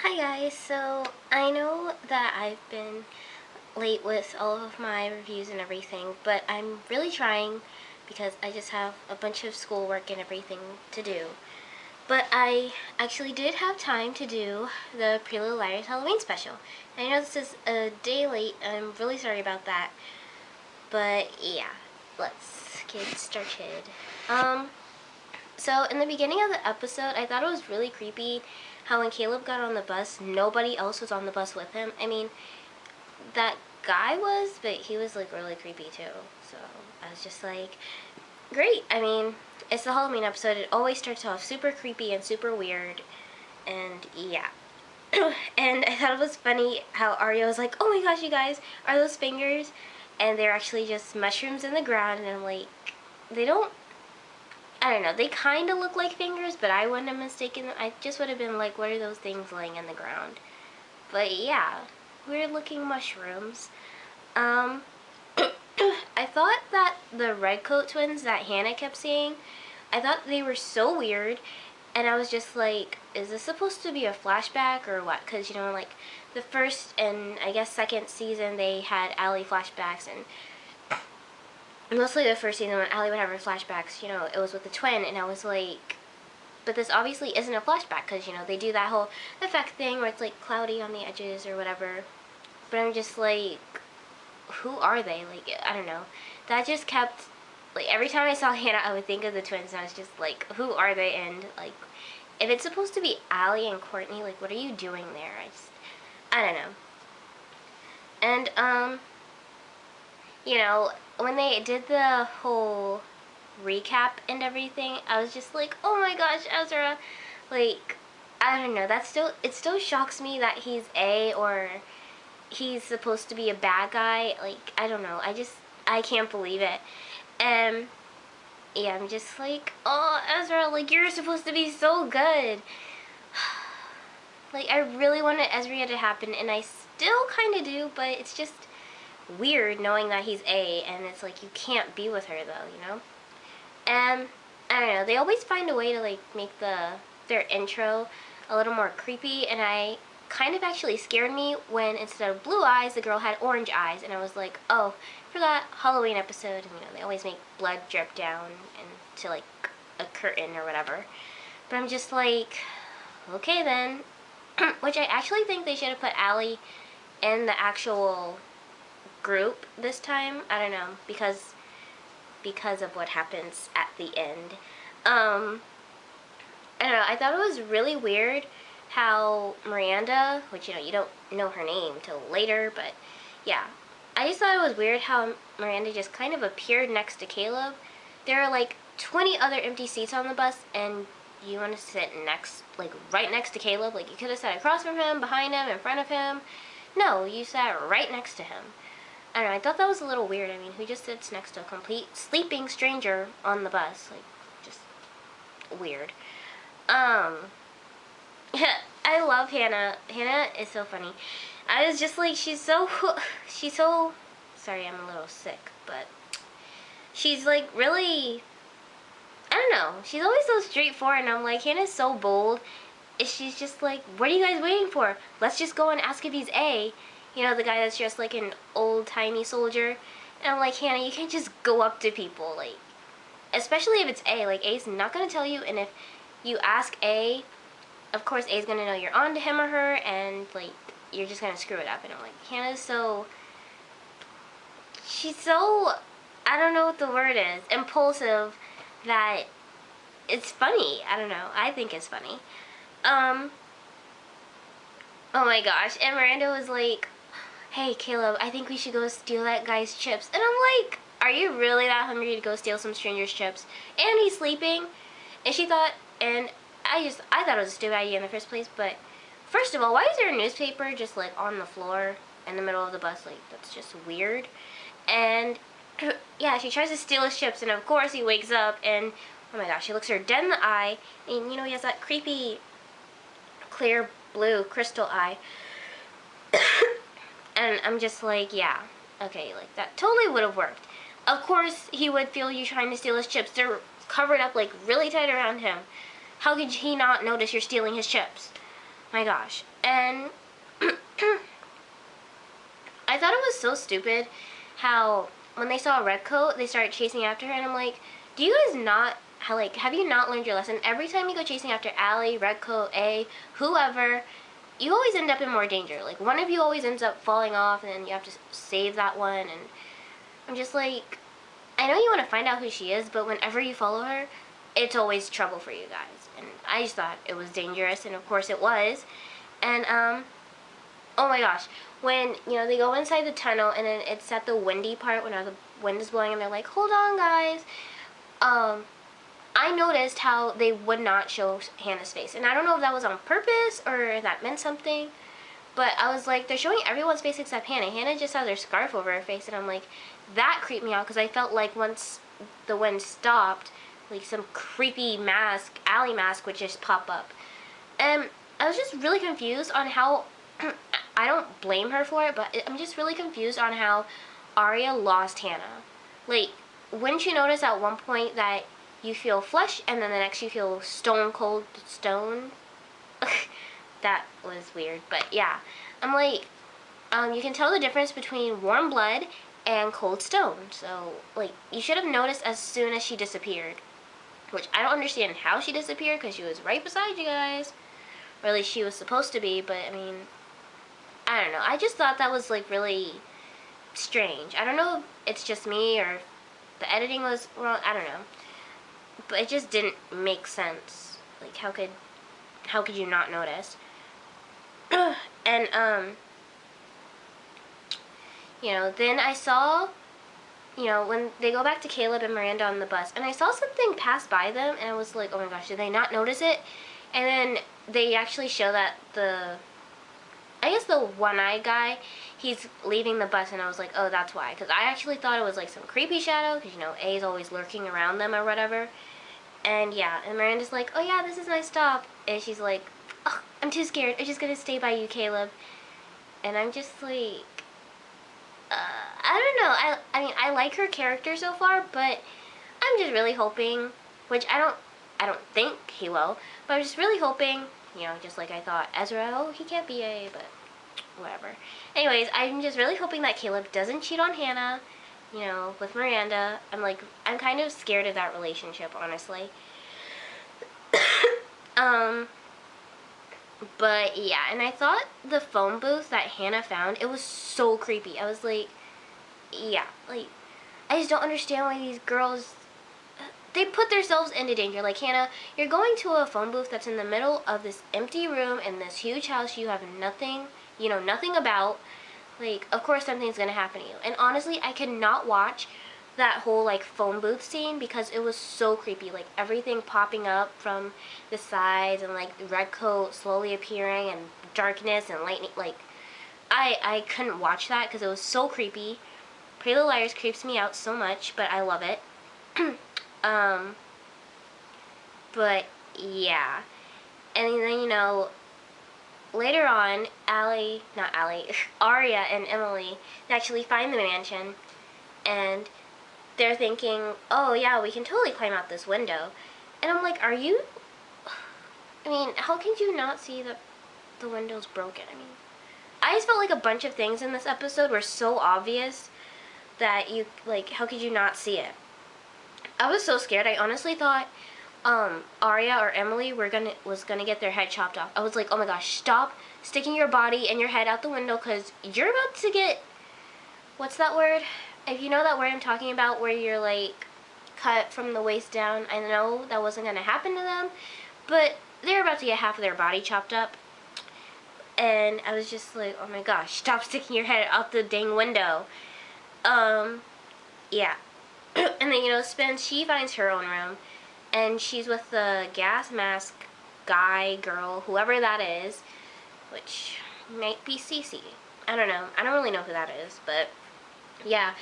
Hi guys, so I know that I've been late with all of my reviews and everything, but I'm really trying because I just have a bunch of schoolwork and everything to do. But I actually did have time to do the Pretty Little Liars Halloween special. And I know this is a day late, and I'm really sorry about that. But yeah, let's get started. So in the beginning of the episode, I thought it was really creepy how when Caleb got on the bus, nobody else was on the bus with him. I mean, that guy was, but he was like really creepy too. So I was just like, great. I mean, it's the Halloween episode. It always starts off super creepy and super weird. And yeah. And I thought it was funny how Arya was like, oh my gosh, you guys, are those fingers? And they're actually just mushrooms in the ground. And I'm like, they don't, I don't know, they kind of look like fingers, but I wouldn't have mistaken them. I just would have been like, what are those things laying in the ground? But yeah, weird looking mushrooms. I thought that the Redcoat twins that Hannah kept seeing, I thought they were so weird, and I was just like, is this supposed to be a flashback or what? Because, you know, like, the first and I guess second season, they had Allie flashbacks, and mostly the first season when Allie would have her flashbacks, you know, it was with the twin, and I was like, but this obviously isn't a flashback, because, you know, they do that whole effect thing where it's, like, cloudy on the edges or whatever. But I'm just like, who are they? Like, I don't know. That just kept, like, every time I saw Hannah, I would think of the twins, and I was just like, who are they? And, like, if it's supposed to be Allie and Courtney, like, what are you doing there? I don't know. And, you know, when they did the whole recap and everything, I was just like, oh my gosh, Ezra, like, I don't know, it still shocks me that he's A, or he's supposed to be a bad guy. Like, I don't know, I can't believe it. And yeah, I'm just like, oh, Ezra, like, you're supposed to be so good. Like, I really wanted Ezra to happen, and I still kind of do, but it's just weird knowing that he's A, and it's like, you can't be with her, though, you know? And, I don't know, they always find a way to, like, make their intro a little more creepy, and I kind of actually scared me when instead of blue eyes, the girl had orange eyes, and I was like, oh, for that Halloween episode, you know, they always make blood drip down into, like, a curtain or whatever. But I'm just like, okay then. Which I actually think they should have put Allie in the actual group this time. I don't know, because of what happens at the end. I don't know, I thought it was really weird how Miranda, which, you know, you don't know her name till later, but yeah. I just thought it was weird how Miranda just kind of appeared next to Caleb. There are like 20 other empty seats on the bus, and you want to sit next, like right next to Caleb. Like, you could have sat across from him, behind him, in front of him. No, you sat right next to him. I don't know, I thought that was a little weird. I mean, who just sits next to a complete sleeping stranger on the bus? Like, just weird. I love Hannah. Hannah is so funny. I was just like, she's so, sorry, I'm a little sick, but she's like really, I don't know, she's always so straightforward, and I'm like, Hannah's so bold. She's just like, what are you guys waiting for? Let's just go and ask if he's A. You know, the guy that's just like an old-timey soldier. And I'm like, Hannah, you can't just go up to people, like, especially if it's A. Like, A's not going to tell you, and if you ask A, of course A's going to know you're on to him or her, and, like, you're just going to screw it up. And I'm like, Hannah's so, she's so, I don't know what the word is, impulsive, that it's funny. I don't know. I think it's funny. Oh my gosh. And Miranda was like, hey, Caleb, I think we should go steal that guy's chips. And I'm like, are you really that hungry to go steal some stranger's chips? And he's sleeping. And she thought, and I thought it was a stupid idea in the first place, but first of all, why is there a newspaper just like on the floor in the middle of the bus? Like, that's just weird. And yeah, she tries to steal his chips, and of course he wakes up, and oh my gosh, he looks her dead in the eye, and you know, he has that creepy clear blue crystal eye. And I'm just like, yeah, okay, like, that totally would have worked. Of course he would feel you trying to steal his chips. They're covered up, like, really tight around him. How could he not notice you're stealing his chips? My gosh. And I thought it was so stupid how when they saw a red coat, they started chasing after her, and I'm like, do you guys not have you not learned your lesson? Every time you go chasing after Allie, Redcoat, A, whoever, you always end up in more danger. Like, one of you always ends up falling off, and then you have to save that one, and I'm just like, I know you want to find out who she is, but whenever you follow her, it's always trouble for you guys. And I just thought it was dangerous, and of course it was. And, oh my gosh, when, they go inside the tunnel, and then it's at the windy part when the wind is blowing, and they're like, hold on, guys. I noticed how they would not show Hannah's face. And I don't know if that was on purpose or if that meant something. But I was like, they're showing everyone's face except Hannah. Hannah just has her scarf over her face. And I'm like, that creeped me out. Because I felt like once the wind stopped, like some creepy mask, Allie mask, would just pop up. And I was just really confused on how... I don't blame her for it, but I'm just really confused on how Arya lost Hannah. Like, wouldn't you notice at one point that you feel flesh, and then the next you feel stone cold stone? That was weird, but yeah. I'm like, you can tell the difference between warm blood and cold stone. So, like, you should have noticed as soon as she disappeared. Which, I don't understand how she disappeared, because she was right beside you guys. Or at least she was supposed to be, but, I mean, I don't know. I just thought that was, like, really strange. I don't know if it's just me, or the editing was wrong. I don't know. But it just didn't make sense. Like, how could you not notice? And, then I saw, when they go back to Caleb and Miranda on the bus, and I saw something pass by them, and I was like, oh my gosh, did they not notice it? And then they actually show that I guess the one-eyed guy, he's leaving the bus, and I was like, oh, that's why. Because I actually thought it was, like, some creepy shadow, because, A's always lurking around them or whatever. And, yeah, and Miranda's like, oh, yeah, this is my stop. And she's like, oh, I'm too scared. I'm just going to stay by you, Caleb. And I'm just like, I don't know. I mean, I like her character so far, but I'm just really hoping, which I don't think he will, but I'm just really hoping, just like I thought, Ezra, oh, he can't be A, but whatever. Anyways, I'm just really hoping that Caleb doesn't cheat on Hannah, with Miranda. I'm kind of scared of that relationship, honestly. But yeah, and I thought the phone booth that Hannah found, it was so creepy. I was like, yeah, like, I just don't understand why these girls, they put themselves into danger. Like, Hannah, you're going to a phone booth that's in the middle of this empty room in this huge house you have nothing, nothing about. Like, of course something's gonna happen to you. And honestly, I could not watch that whole, like, phone booth scene because it was so creepy. Like, everything popping up from the sides and, like, Redcoat slowly appearing and darkness and lightning. Like, I couldn't watch that because it was so creepy. Pretty Little Liars creeps me out so much, but I love it. But, yeah. And then, later on, Arya and Emily actually find the mansion, and they're thinking, oh yeah, we can totally climb out this window. And I'm like, I mean, how can you not see that the window's broken? I mean, I just felt like a bunch of things in this episode were so obvious that how could you not see it? I was so scared. I honestly thought Arya or Emily was gonna get their head chopped off. I was like, oh my gosh, stop sticking your body and your head out the window, because you're about to get, what's that word? If you know that word I'm talking about, where you're like cut from the waist down. I know that wasn't gonna happen to them, but they're about to get half of their body chopped up. And I was just like, oh my gosh, stop sticking your head out the dang window. Yeah. And then, Spence, she finds her own room, and she's with the gas mask guy, girl, whoever that is, which might be Cece. I don't know. I don't really know who that is, but yeah,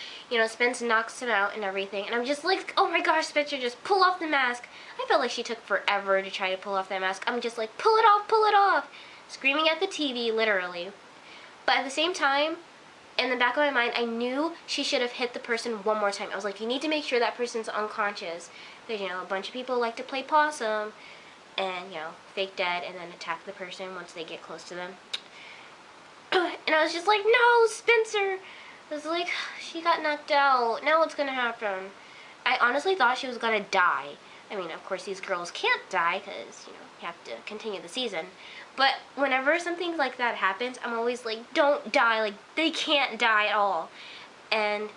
Spence knocks him out and everything, and I'm just like, oh my gosh, Spencer, just pull off the mask. I felt like she took forever to try to pull off that mask. I'm just like, pull it off, screaming at the TV, literally. But at the same time, in the back of my mind, I knew she should have hit the person one more time. I was like, you need to make sure that person's unconscious, because, a bunch of people like to play possum, and, you know, fake dead and then attack the person once they get close to them. And I was just like, no, Spencer! I was like, she got knocked out. Now what's gonna happen? I honestly thought she was gonna die. I mean, of course, these girls can't die because, you know, you have to continue the season. But whenever something like that happens, I'm always like, don't die. Like, they can't die at all. And,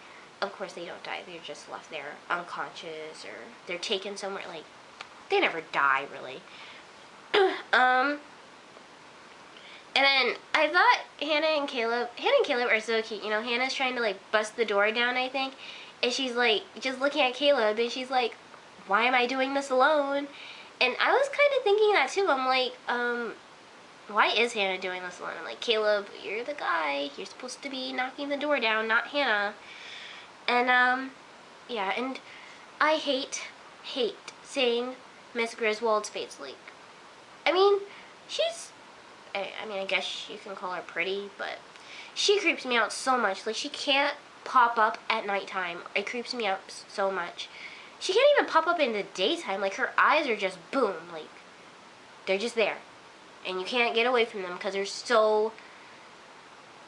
of course, they don't die. They're just left there unconscious or they're taken somewhere. Like, they never die, really. And then I thought Hannah and Caleb are so cute. You know, Hannah's trying to, like, bust the door down, I think. And she's, like, just looking at Caleb. And she's like, why am I doing this alone? And I was kind of thinking that, too. I'm like, why is Hannah doing this alone? I'm like, Caleb, you're the guy. You're supposed to be knocking the door down, not Hannah. And, yeah. And I hate seeing Miss Griswold's face. Like, I mean, she's... I mean, I guess you can call her pretty, but she creeps me out so much. Like, she can't pop up at nighttime. It creeps me out so much. She can't even pop up in the daytime. Like, her eyes are just boom. Like, they're just there. And you can't get away from them because they're so...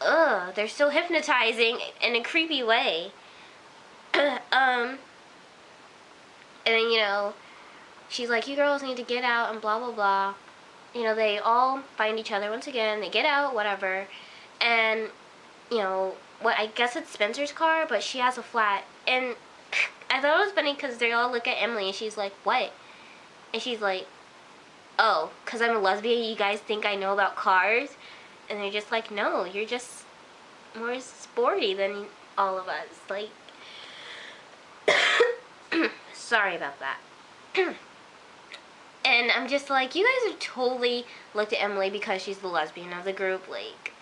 they're so hypnotizing in a creepy way. And then, you know, she's like, you girls need to get out and blah, blah, blah. You know, they all find each other once again. They get out, whatever. And, you know, I guess it's Spencer's car, but she has a flat. And I thought it was funny because they all look at Emily and she's like, what? And she's like, oh, because I'm a lesbian, you guys think I know about cars? And they're just like, no, you're just more sporty than all of us. Like, sorry about that. And I'm just like, you guys have totally looked at Emily because she's the lesbian of the group. Like,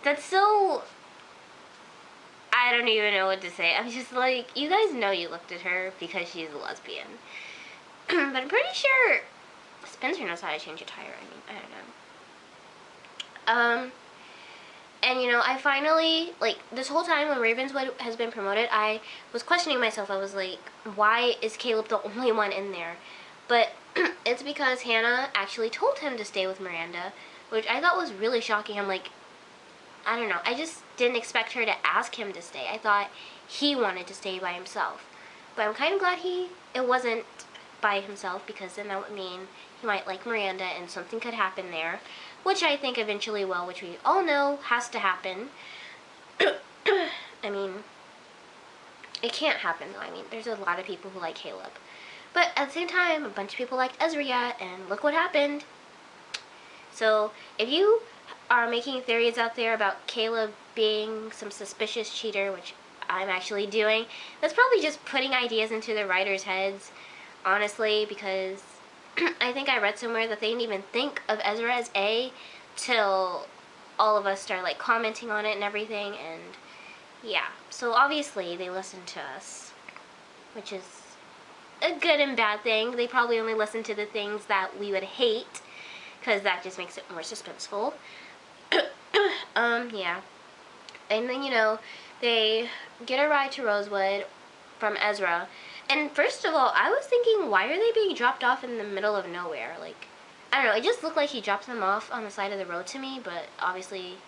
that's so... I don't even know what to say. I'm just like, you guys know you looked at her because she's a lesbian. But I'm pretty sure Spencer knows how to change a tire. I mean, I don't know. And, you know, I finally, like, this whole time when Ravenswood has been promoted, I was questioning myself. I was like, why is Caleb the only one in there? But it's because Hannah actually told him to stay with Miranda, which I thought was really shocking. I'm like, I don't know. I just didn't expect her to ask him to stay. I thought he wanted to stay by himself. But I'm kind of glad it wasn't by himself, because then that would mean he might like Miranda and something could happen there, which I think eventually will, which we all know has to happen. I mean, it can't happen though. I mean, there's a lot of people who like Caleb. But at the same time, a bunch of people liked Ezria, and look what happened. So, if you are making theories out there about Caleb being some suspicious cheater, which I'm actually doing, that's probably just putting ideas into the writers' heads, honestly, because I think I read somewhere that they didn't even think of Ezra as A till all of us started, like, commenting on it and everything, and yeah. So, obviously, they listened to us, which is a good and bad thing. They probably only listen to the things that we would hate, because that just makes it more suspenseful. Yeah. And then, you know, they get a ride to Rosewood from Ezra. And first of all, I was thinking, why are they being dropped off in the middle of nowhere? Like, I don't know, it just looked like he dropped them off on the side of the road to me, but obviously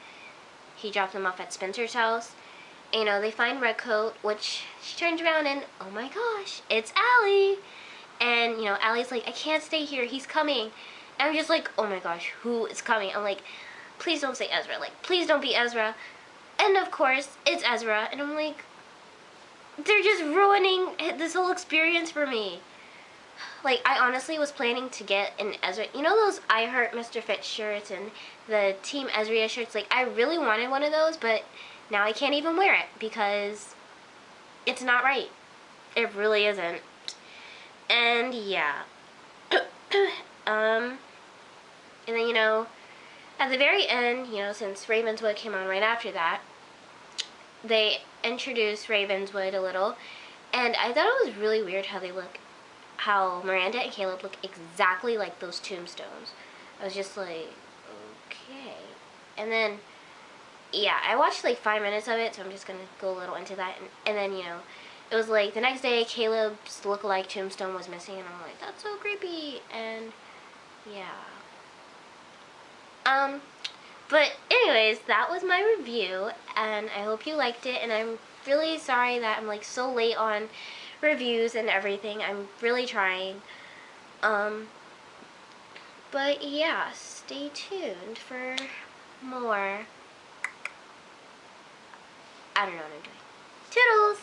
he dropped them off at Spencer's house. You know, they find Redcoat, which she turns around and, oh my gosh, it's Allie. And, you know, Allie's like, I can't stay here, he's coming. And I'm just like, oh my gosh, who is coming? I'm like, please don't say Ezra. Like, please don't be Ezra. And of course, it's Ezra. And I'm like, they're just ruining this whole experience for me. Like, I honestly was planning to get an Ezra, you know those I Heart Mr. Fitz shirts and the Team Ezria shirts? Like, I really wanted one of those, but now I can't even wear it because it's not right. It really isn't. And yeah. And then, you know, at the very end, you know, since Ravenswood came on right after that, they introduced Ravenswood a little, and I thought it was really weird how Miranda and Caleb look exactly like those tombstones. I was just like, okay. And then, yeah, I watched like 5 minutes of it, so I'm just gonna go a little into that. And then, you know, it was like the next day, Caleb's look-alike tombstone was missing, and I'm like, that's so creepy. And Yeah. But anyways, that was my review, and I hope you liked it, and I'm really sorry that I'm like so late on reviews and everything. I'm really trying. But yeah, stay tuned for more. I don't know what I'm doing. Toodles!